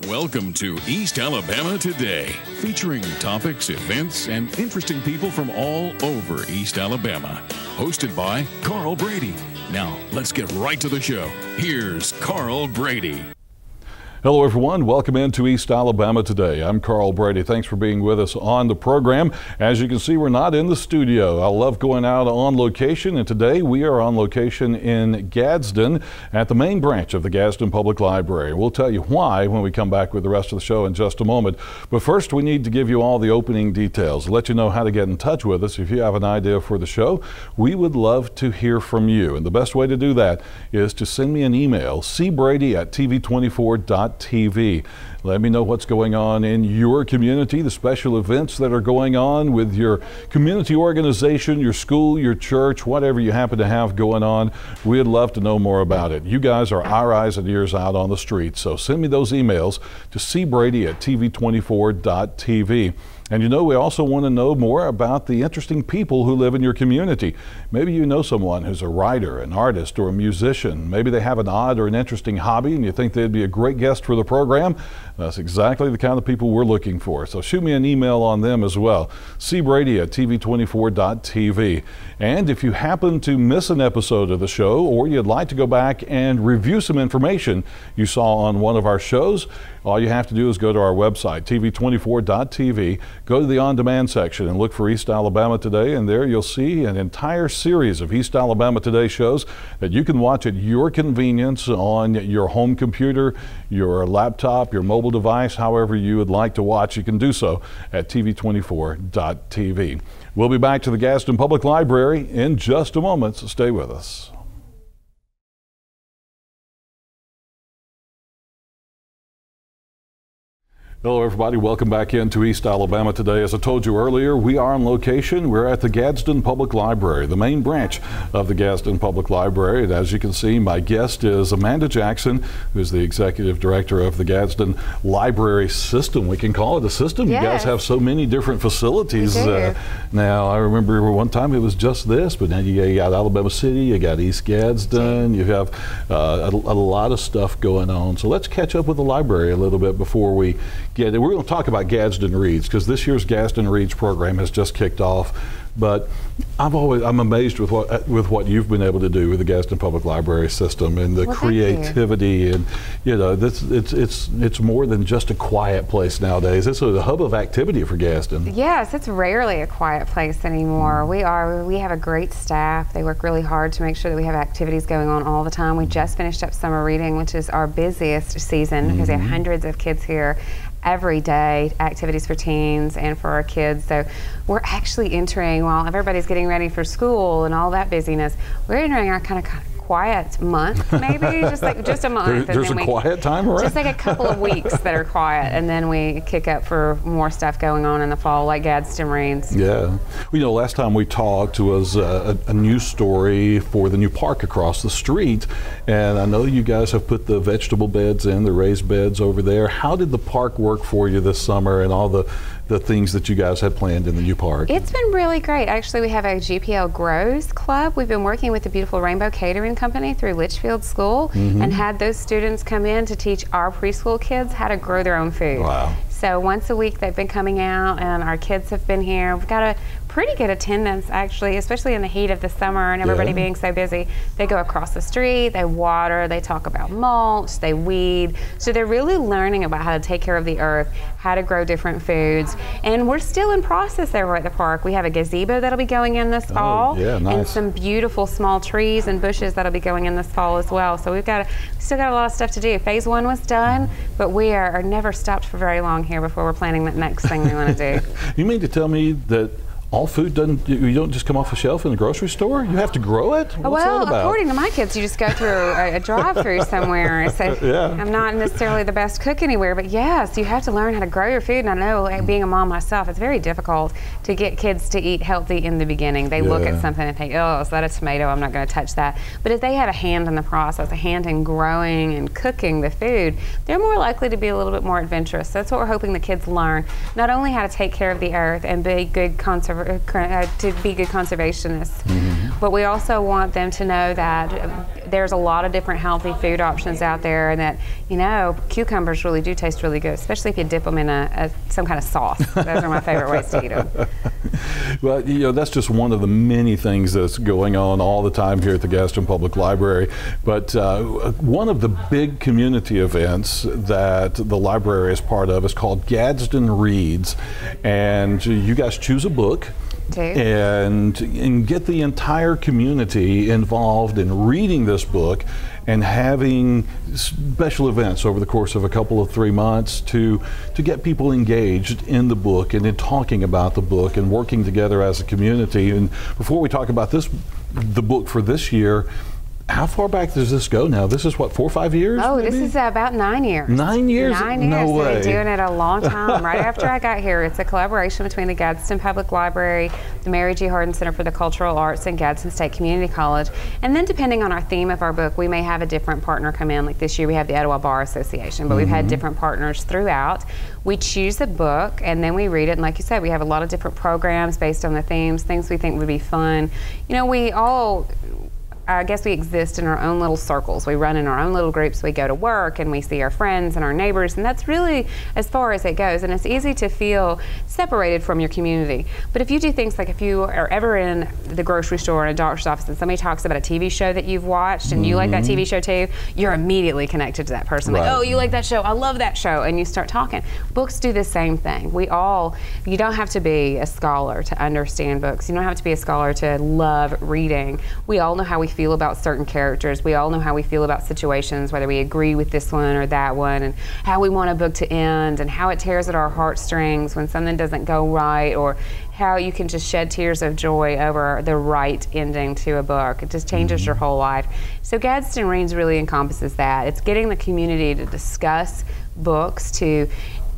Welcome to East Alabama Today, featuring topics, events, and interesting people from all over East Alabama. Hosted by Carl Brady. Now, let's get right to the show. Here's Carl Brady. Hello everyone, welcome into East Alabama Today. I'm Carl Brady. Thanks for being with us on the program. As you can see, we're not in the studio. I love going out on location, and today we are on location in Gadsden at the main branch of the Gadsden Public Library. We'll tell you why when we come back with the rest of the show in just a moment. But first, we need to give you all the opening details, let you know how to get in touch with us. If you have an idea for the show, we would love to hear from you. And the best way to do that is to send me an email, cbrady@tv24.tv. Let me know what's going on in your community, the special events that are going on with your community organization, your school, your church, whatever you happen to have going on. We'd love to know more about it. You guys are our eyes and ears out on the street, so send me those emails to cbrady@tv24.tv. And you know, we also want to know more about the interesting people who live in your community. Maybe you know someone who's a writer, an artist, or a musician. Maybe they have an odd or an interesting hobby and you think they'd be a great guest for the program. That's exactly the kind of people we're looking for. So shoot me an email on them as well. cbrady@tv24.tv. And if you happen to miss an episode of the show, or you'd like to go back and review some information you saw on one of our shows, all you have to do is go to our website, tv24.tv, go to the on-demand section and look for East Alabama Today, and there you'll see an entire series of East Alabama Today shows that you can watch at your convenience on your home computer, your laptop, your mobile device, however you would like to watch. You can do so at tv24.tv. We'll be back to the Gadsden Public Library in just a moment, so stay with us. Hello everybody, welcome back into East Alabama Today. As I told you earlier, we are on location. We're at the Gadsden Public Library, the main branch of the Gadsden Public Library. And as you can see, my guest is Amanda Jackson, who's the executive director of the Gadsden Library System. We can call it a system. Yes. You guys have so many different facilities. Now, I remember one time it was just this, but now you got Alabama City, you got East Gadsden, you have a lot of stuff going on. So let's catch up with the library a little bit before we we're going to talk about Gadsden Reads, because this year's Gadsden Reads program has just kicked off. But I'm amazed with what you've been able to do with the Gadsden Public Library System and the creativity, and you know, it's more than just a quiet place nowadays. It's a hub of activity for Gadsden. Yes, it's rarely a quiet place anymore. We have a great staff. They work really hard to make sure that we have activities going on all the time. We just finished up summer reading, which is our busiest season because we have hundreds of kids here every day, activities for teens and for our kids. So we're actually entering, while everybody's getting ready for school and all that busyness, we're entering our kind of quiet month, maybe just a month. There's a quiet time around? Just like a couple of weeks that are quiet, and then we kick up for more stuff going on in the fall, like Gadsden Reads. Yeah. Well, you know, last time we talked was a news story for the new park across the street, and I know you guys have put the vegetable beds in, the raised beds over there. How did the park work for you this summer and all the things that you guys had planned in the new park? It's been really great. Actually, we have a GPL Grows Club. We've been working with the beautiful Rainbow Catering Company through Litchfield School and had those students come in to teach our preschool kids how to grow their own food. Wow. So once a week they've been coming out, and our kids have been here. We've got a pretty good attendance, actually, especially in the heat of the summer and everybody being so busy. They go across the street, they water, they talk about mulch, they weed. So they're really learning about how to take care of the earth, how to grow different foods. And we're still in process over at the park. We have a gazebo that'll be going in this fall, and some beautiful small trees and bushes that'll be going in this fall as well. So we've still got a lot of stuff to do. Phase 1 was done, but we are never stopped for very long here before we're planning that next thing we want to do. You mean to tell me that all food you don't just come off a shelf in the grocery store? You have to grow it? What's well, that about? According to my kids, you just go through a drive-through somewhere. So I'm not necessarily the best cook anywhere, but yes, you have to learn how to grow your food. And I know, being a mom myself, it's very difficult to get kids to eat healthy in the beginning. They look at something and think, oh, is that a tomato? I'm not going to touch that. But if they have a hand in the process, a hand in growing and cooking the food, they're more likely to be a little bit more adventurous. So that's what we're hoping the kids learn, not only how to take care of the earth and be good conservationists, but we also want them to know that there's a lot of different healthy food options out there, and that, you know, cucumbers really do taste really good, especially if you dip them in some kind of sauce. Those are my favorite ways to eat them. Well, you know, that's just one of the many things that's going on all the time here at the Gadsden Public Library. But one of the big community events that the library is part of is called Gadsden Reads, and you guys choose a book and get the entire community involved in reading this book and having special events over the course of a couple of 3 months to get people engaged in the book and in talking about the book and working together as a community. And before we talk about the book for this year, how far back does this go now? This is what, 4 or 5 years? Oh, maybe? This is about 9 years. 9 years? 9 years. No way. They've been doing it a long time. Right after I got here, it's a collaboration between the Gadsden Public Library, the Mary G. Hardin Center for the Cultural Arts, and Gadsden State Community College. And then depending on our theme of our book, we may have a different partner come in. Like this year we have the Etowah Bar Association, but we've had different partners throughout. We choose a book and then we read it, and like you said, we have a lot of different programs based on the themes, things we think would be fun. You know, I guess we exist in our own little circles. We run in our own little groups. We go to work and we see our friends and our neighbors, and that's really as far as it goes. And it's easy to feel separated from your community. But if you do things like if you are ever in the grocery store or a doctor's office and somebody talks about a TV show that you've watched and you like that TV show too, you're immediately connected to that person. Right. Like, oh, you like that show? I love that show. And you start talking. Books do the same thing. You don't have to be a scholar to understand books. You don't have to be a scholar to love reading. We all know how we feel about certain characters. We all know how we feel about situations, whether we agree with this one or that one, and how we want a book to end, and how it tears at our heartstrings when something doesn't go right, or how you can just shed tears of joy over the right ending to a book. It just changes your whole life. So Gadsden Reads really encompasses that. It's getting the community to discuss books, to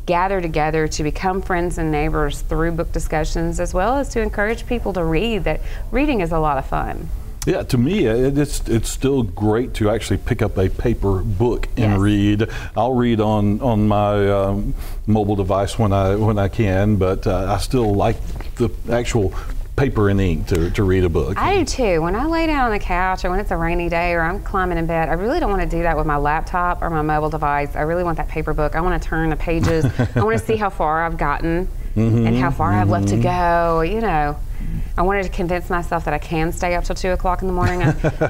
gather together, to become friends and neighbors through book discussions, as well as to encourage people to read. That reading is a lot of fun. Yeah, to me, it's still great to actually pick up a paper book and read. I'll read on my mobile device when I can, but I still like the actual paper and ink to read a book. I do too. When I lay down on the couch or when it's a rainy day or I'm climbing in bed, I really don't want to do that with my laptop or my mobile device. I really want that paper book. I want to turn the pages. I want to see how far I've gotten and how far I've left to go, you know. I wanted to convince myself that I can stay up till 2 o'clock in the morning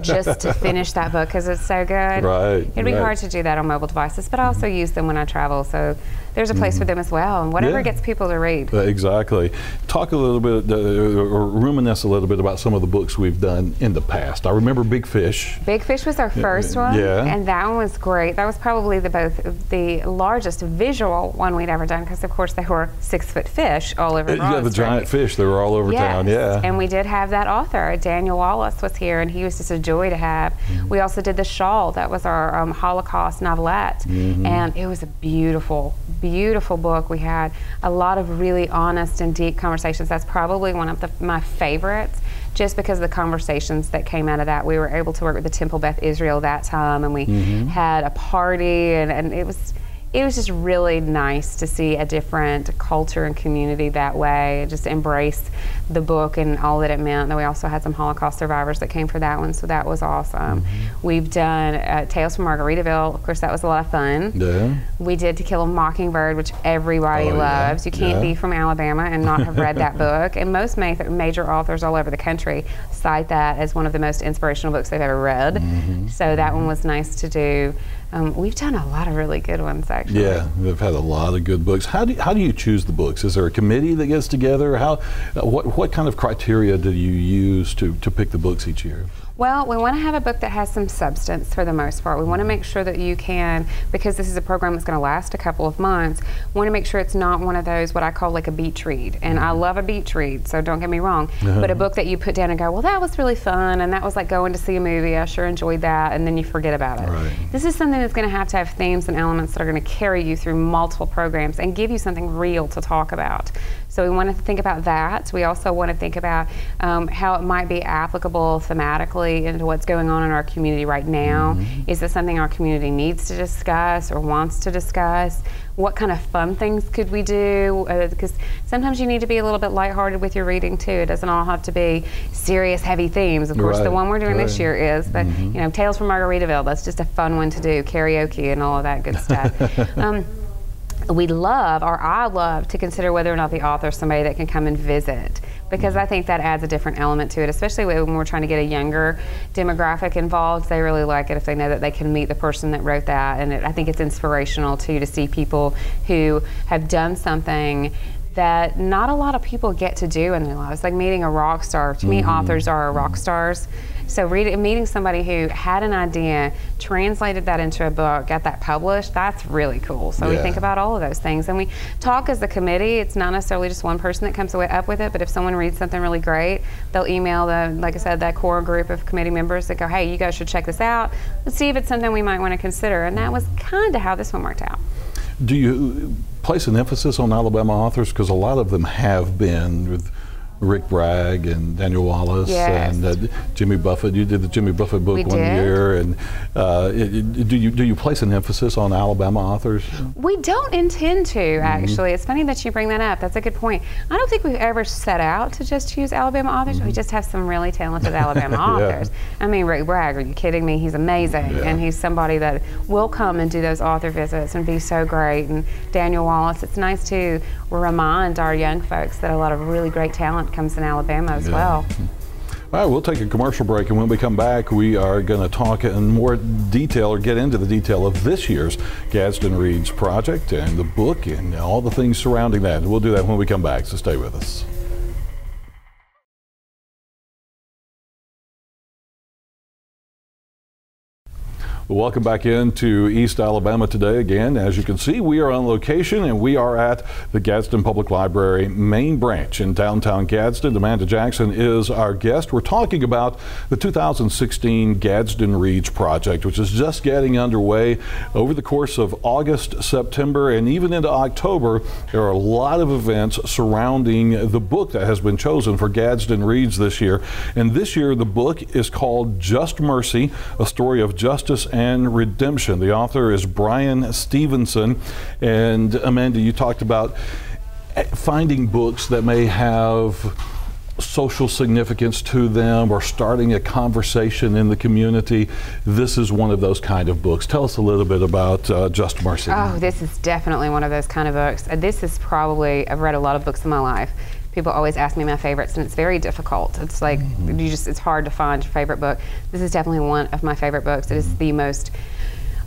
just to finish that book because it's so good. Right. It'd be hard to do that on mobile devices, but I also use them when I travel, so there's a place for them as well, and whatever gets people to read. Exactly. Talk a little bit, or reminisce a little bit about some of the books we've done in the past. I remember Big Fish. Big Fish was our first one, and that one was great. That was probably the largest visual one we'd ever done, because of course they were 6-foot fish all over Broad Yeah, the Street. giant fish, they were all over town, And we did have that author, Daniel Wallace was here, and he was just a joy to have. We also did The Shawl, that was our Holocaust novelette, and it was a beautiful, beautiful book. We had a lot of really honest and deep conversations. That's probably one of my favorites, just because of the conversations that came out of that. We were able to work with the Temple Beth Israel that time, and we had a party, and it was just really nice to see a different culture and community that way, just embrace the book and all that it meant. And we also had some Holocaust survivors that came for that one, so that was awesome. We've done Tales from Margaritaville. Of course, that was a lot of fun. Yeah. We did To Kill a Mockingbird, which everybody loves. You can't be from Alabama and not have read that book. And most major authors all over the country cite that as one of the most inspirational books they've ever read. So that one was nice to do. We've done a lot of really good ones, actually. Yeah, we've had a lot of good books. How do you choose the books? Is there a committee that gets together? What kind of criteria do you use to pick the books each year? Well, we want to have a book that has some substance for the most part. We want to make sure that you can, because this is a program that's going to last a couple of months, we want to make sure it's not one of those what I call like a beach read. And I love a beach read, so don't get me wrong. But a book that you put down and go, well, that was really fun, and that was like going to see a movie. I sure enjoyed that, and then you forget about it. Right. This is something that's going to have themes and elements that are going to carry you through multiple programs and give you something real to talk about. So we want to think about that. We also want to think about how it might be applicable thematically especially into what's going on in our community right now. Is this something our community needs to discuss or wants to discuss? What kind of fun things could we do? Because sometimes you need to be a little bit lighthearted with your reading too. It doesn't all have to be serious, heavy themes. Of course, the one we're doing this year is, but you know, Tales from Margaritaville. That's just a fun one to do, karaoke and all of that good stuff. We love, or I love, to consider whether or not the author is somebody that can come and visit, because I think that adds a different element to it, especially when we're trying to get a younger demographic involved. They really like it if they know that they can meet the person that wrote that, and I think it's inspirational too to see people who have done something that not a lot of people get to do in their lives, like meeting a rock star. To me, authors are rock stars. So meeting somebody who had an idea, translated that into a book, got that published, that's really cool. So we think about all of those things. And we talk as a committee. It's not necessarily just one person that comes up with it, but if someone reads something really great, they'll email like I said, that core group of committee members that go, hey, you guys should check this out. Let's see if it's something we might want to consider. And that was kind of how this one worked out. Do you place an emphasis on Alabama authors? Because a lot of them have been, with Rick Bragg and Daniel Wallace and Jimmy Buffett. You did the Jimmy Buffett book one year, and do you place an emphasis on Alabama authors? We don't intend to, actually. It's funny that you bring that up. That's a good point. I don't think we've ever set out to just use Alabama authors. We just have some really talented Alabama authors. I mean, Rick Bragg, are you kidding me? He's amazing, and he's somebody that will come and do those author visits and be so great. And Daniel Wallace, it's nice to remind our young folks that a lot of really great talent comes in Alabama as well. All right, we'll take a commercial break, and when we come back, we are going to talk in more detail, or get into the detail of this year's Gadsden Reads project and the book and all the things surrounding that. We'll do that when we come back, so stay with us. Welcome back into East Alabama today again. As you can see, we are on location, and we are at the Gadsden Public Library main branch in downtown Gadsden. Amanda Jackson is our guest. We're talking about the 2016 Gadsden Reads project, which is just getting underway over the course of August, September, and even into October. There are a lot of events surrounding the book that has been chosen for Gadsden Reads this year. And this year, the book is called Just Mercy, a story of justice and redemption. The author is Bryan Stevenson. And Amanda, you talked about finding books that may have social significance to them or starting a conversation in the community. This is one of those kind of books. Tell us a little bit about Just Mercy. Oh, this is definitely one of those kind of books. This is probably, I've read a lot of books in my life. People always ask me my favorites, and it's very difficult. It's like, it's hard to find your favorite book. This is definitely one of my favorite books. It is the most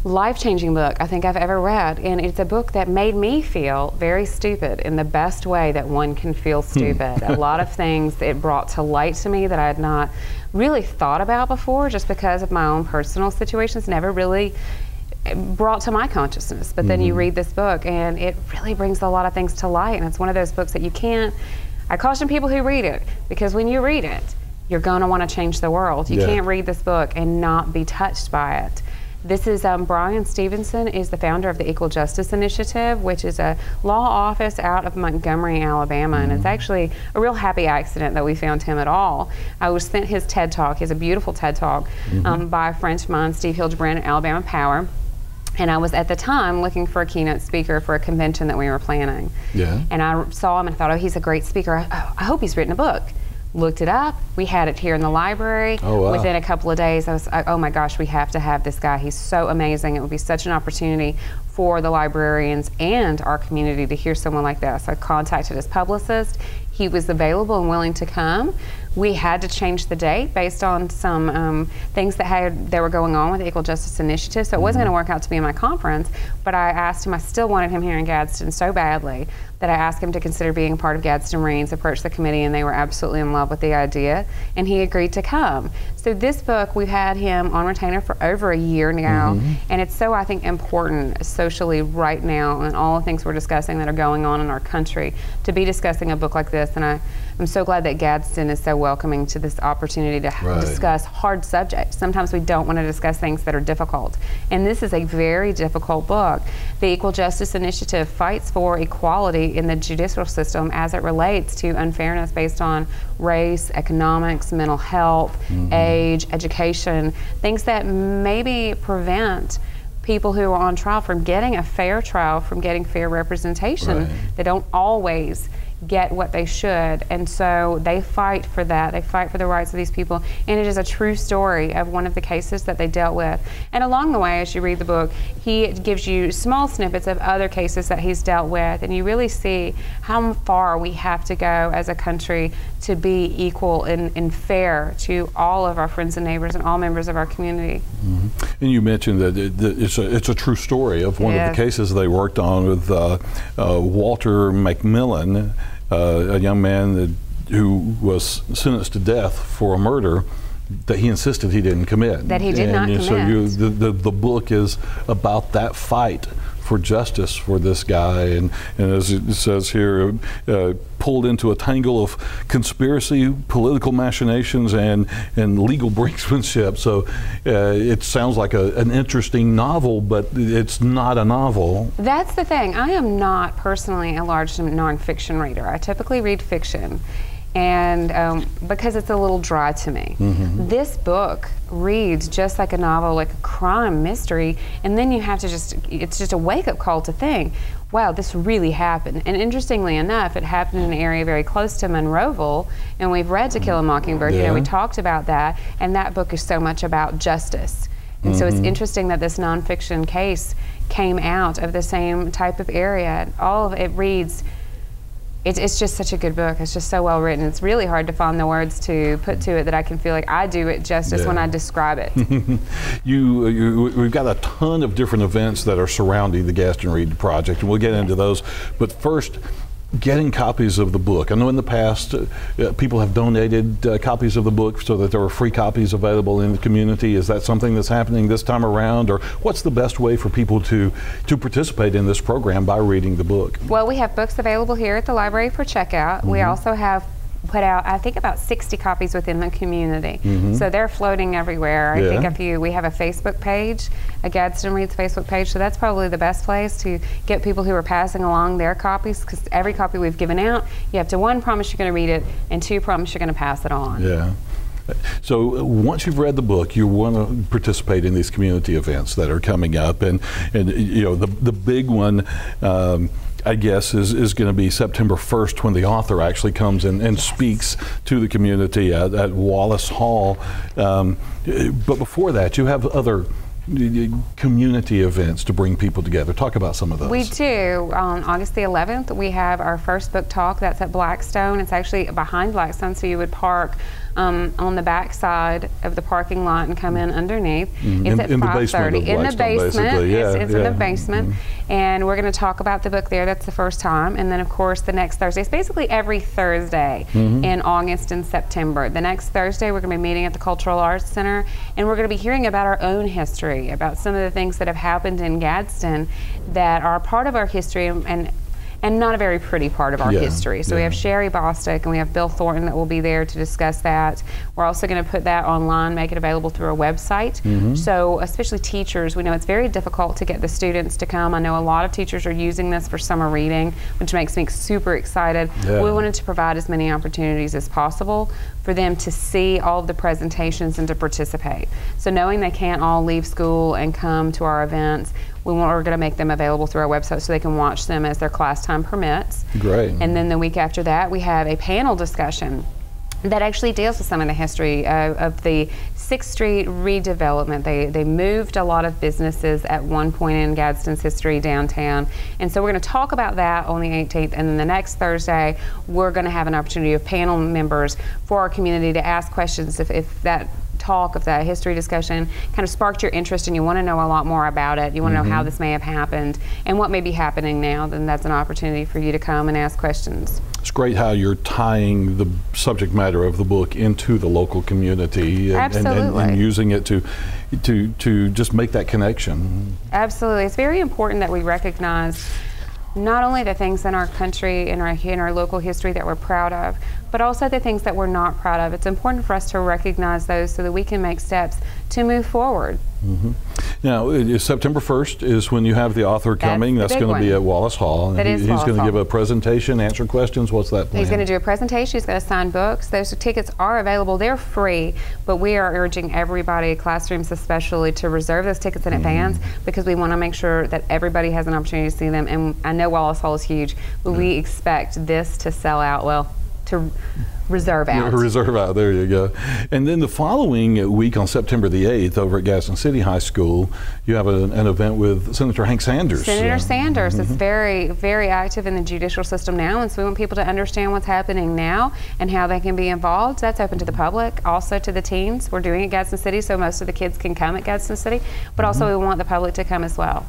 life-changing book I think I've ever read, and it's a book that made me feel very stupid in the best way that one can feel stupid. A lot of things it brought to light to me that I had not really thought about before, just because of my own personal situations, never really brought to my consciousness. But then you read this book, and it really brings a lot of things to light, and it's one of those books that you can't, I caution people who read it, because when you read it, you're going to want to change the world. You can't read this book and not be touched by it. This is Bryan Stevenson is the founder of the Equal Justice Initiative, which is a law office out of Montgomery, Alabama, and it's actually a real happy accident that we found him at all. I was sent his TED Talk. He has a beautiful TED Talk by a friend of mine, Steve Hildebrand at Alabama Power. And I was at the time looking for a keynote speaker for a convention that we were planning. And I saw him and thought, oh, he's a great speaker. I hope he's written a book. Looked it up. We had it here in the library. Within a couple of days, I was like, oh my gosh, we have to have this guy. He's so amazing. It would be such an opportunity for the librarians and our community to hear someone like this. I contacted his publicist. He was available and willing to come. We had to change the date based on some things that were going on with the Equal Justice Initiative, so it wasn't going to work out to be in my conference, but I asked him, I still wanted him here in Gadsden so badly that I asked him to consider being part of Gadsden Reads, approached the committee, and they were absolutely in love with the idea, and he agreed to come. So this book, we've had him on retainer for over a year now, and it's so, I think, important socially right now, and all the things we're discussing that are going on in our country, to be discussing a book like this, and I'm so glad that Gadsden is so welcoming to this opportunity to discuss hard subjects. Sometimes we don't want to discuss things that are difficult, and this is a very difficult book. The Equal Justice Initiative fights for equality in the judicial system as it relates to unfairness based on race, economics, mental health, age, education, things that maybe prevent people who are on trial from getting a fair trial, from getting fair representation. They don't always get what they should, and so they fight for that. They fight for the rights of these people, and it is a true story of one of the cases that they dealt with. And along the way, as you read the book, he gives you small snippets of other cases that he's dealt with, and you really see how far we have to go as a country to be equal and fair to all of our friends and neighbors and all members of our community. And you mentioned that it's a true story of one of the cases they worked on with Walter McMillan, a young man who was sentenced to death for a murder that he insisted he didn't commit. That he did not commit. So the book is about that fight for justice for this guy, and as it says here, pulled into a tangle of conspiracy, political machinations, and legal brinksmanship. So it sounds like an interesting novel, but it's not a novel. That's the thing. I am not personally a large nonfiction reader. I typically read fiction, and because it's a little dry to me. This book reads just like a novel, like a crime mystery, and then you have to it's just a wake-up call to think, wow, this really happened. And interestingly enough, it happened in an area very close to Monroeville, and we've read To Kill a Mockingbird. You know, we talked about that, and that book is so much about justice. And so it's interesting that this nonfiction case came out of the same type of area. All of it reads, it's just such a good book. It's just so well written. It's really hard to find the words to put to it that I can feel like I do it justice when I describe it. We've got a ton of different events that are surrounding the Gadsden Read project, and we'll get into those. But first, getting copies of the book. I know in the past people have donated copies of the book so that there are free copies available in the community. Is that something that's happening this time around, or what's the best way for people to participate in this program by reading the book? Well, we have books available here at the library for checkout. We also have put out, I think, about 60 copies within the community. So they're floating everywhere. I think we have a Facebook page, a Gadsden Reads Facebook page, so that's probably the best place to get people who are passing along their copies, because every copy we've given out, you have to, 1, promise you're going to read it, and 2, promise you're going to pass it on. So once you've read the book, you want to participate in these community events that are coming up, and you know, the big one, I guess, is going to be September 1st, when the author actually comes in and speaks to the community at Wallace Hall. But before that, you have other community events to bring people together. Talk about some of those. We do. On August the 11th, we have our first book talk. That's at Blackstone. It's actually behind Blackstone, so you would park on the back side of the parking lot and come in underneath. It's at 5:30 in the basement. It's in the basement, and we're going to talk about the book there. That's the first time, and then of course the next Thursday. It's basically every Thursday in August and September. The next Thursday we're going to be meeting at the Cultural Arts Center, and we're going to be hearing about our own history, about some of the things that have happened in Gadsden that are part of our history and not a very pretty part of our history. So we have Sherry Bostick and we have Bill Thornton that will be there to discuss that. We're also going to put that online, make it available through our website. So especially teachers, we know it's very difficult to get the students to come. I know a lot of teachers are using this for summer reading, which makes me super excited. We wanted to provide as many opportunities as possible for them to see all of the presentations and to participate. So knowing they can't all leave school and come to our events, we're going to make them available through our website so they can watch them as their class time permits. Great. And then the week after that, we have a panel discussion that actually deals with some of the history of the 6th Street redevelopment. They moved a lot of businesses at one point in Gadsden's history downtown. And so we're going to talk about that on the 18th. And then the next Thursday, we're going to have an opportunity of panel members for our community to ask questions if that talk, of that history discussion kind of sparked your interest and you want to know a lot more about it, you want to know how this may have happened and what may be happening now, then that's an opportunity for you to come and ask questions. It's great how you're tying the subject matter of the book into the local community and using it to just make that connection. Absolutely. It's very important that we recognize not only the things in our country, in our local history that we're proud of, but also the things that we're not proud of. It's important for us to recognize those so that we can make steps to move forward. Mm-hmm. Now, September 1st is when you have the author coming. That's going to be at Wallace Hall. That is Wallace He's going to Hall. give a presentation, answer questions. What's that plan? He's going to do a presentation. He's going to sign books. Those tickets are available. They're free, but we are urging everybody, classrooms especially, to reserve those tickets in advance because we want to make sure that everybody has an opportunity to see them. And I know Wallace Hall is huge, but we expect this to sell out, well, to reserve out. Reserve out, there you go. And then the following week on September the 8th over at Gadsden City High School, you have an event with Senator Hank Sanders. Senator Sanders is very, very active in the judicial system now, and so we want people to understand what's happening now and how they can be involved. That's open to the public, also to the teens. We're doing it at Gadsden City, so most of the kids can come at Gadsden City, but also we want the public to come as well.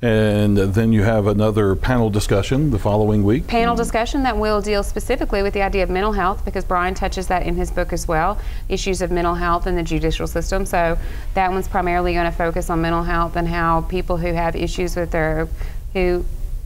And then you have another panel discussion the following week. Panel discussion that will deal specifically with the idea of mental health, because Brian touches that in his book as well, issues of mental health in the judicial system. So that one's primarily going to focus on mental health and how people who have issues with who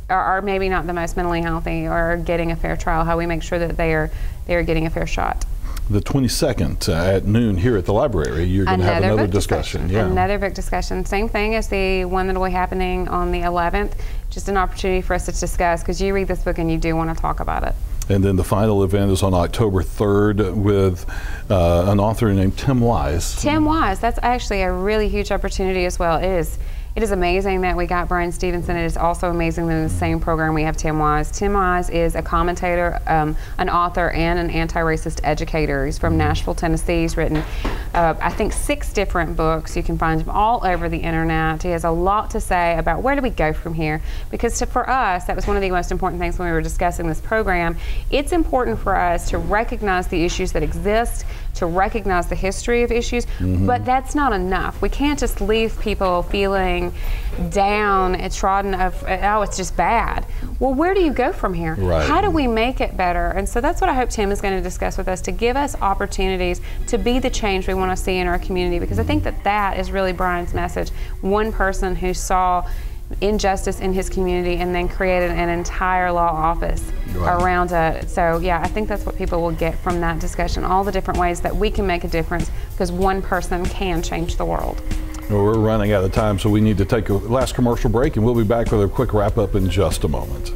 are maybe not the most mentally healthy are getting a fair trial, how we make sure that they are getting a fair shot. The 22nd at noon here at the library, you're going to have another discussion. Yeah. Another book discussion. Same thing as the one that will be happening on the 11th. Just an opportunity for us to discuss, because you read this book and you do want to talk about it. And then the final event is on October 3rd with an author named Tim Wise. Tim Wise. That's actually a really huge opportunity as well. It is amazing that we got Brian Stevenson. It is also amazing that in the same program we have Tim Wise. Tim Wise is a commentator, an author, and an anti-racist educator. He's from Nashville, Tennessee. He's written, I think, 6 different books. You can find him all over the internet. He has a lot to say about where do we go from here. Because for us, that was one of the most important things when we were discussing this program. It's important for us to recognize the issues that exist, to recognize the history of issues, but that's not enough. We can't just leave people feeling down and trodden of, oh, it's just bad. Well, where do you go from here? Right. How do we make it better? And so that's what I hope Tim is going to discuss with us, to give us opportunities to be the change we want to see in our community, because I think that is really Brian's message. One person who saw injustice in his community and then created an entire law office around it. So yeah, I think that's what people will get from that discussion, all the different ways that we can make a difference, because one person can change the world. Well, we're running out of time, so we need to take a last commercial break, and we'll be back with a quick wrap-up in just a moment.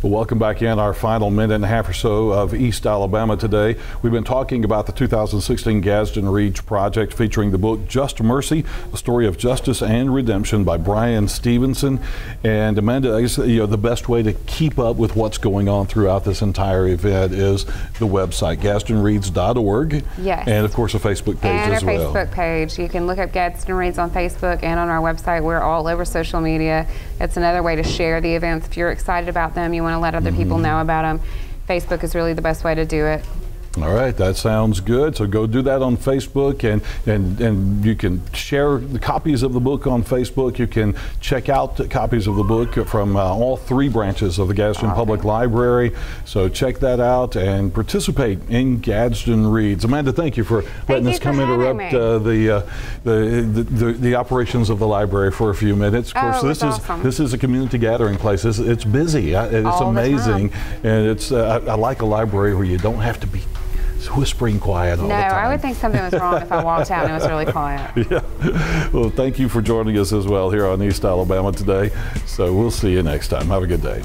Well, welcome back in our final minute and a half or so of East Alabama today. We've been talking about the 2016 Gadsden Reads project featuring the book Just Mercy, a story of justice and redemption by Brian Stevenson. And Amanda, I guess, the best way to keep up with what's going on throughout this entire event is the website, gadsdenreads.org. Yes. And of course a Facebook page as well. And our Facebook page. You can look up Gadsden Reads on Facebook and on our website. We're all over social media. It's another way to share the events. If you're excited about them, you want to let other people know about them, Facebook is really the best way to do it. All right, that sounds good. So go do that on Facebook, and you can share the copies of the book on Facebook. You can check out the copies of the book from all 3 branches of the Gadsden Public Library. So check that out and participate in Gadsden Reads. Amanda, thank you for letting us come interrupt the operations of the library for a few minutes. Of course, this is a community gathering place. It's busy. It's amazing, and it's I like a library where you don't have to be whispering quiet all the time. No, I would think something was wrong if I walked out and it was really quiet. Yeah. Well, thank you for joining us as well here on East Alabama today. So we'll see you next time. Have a good day.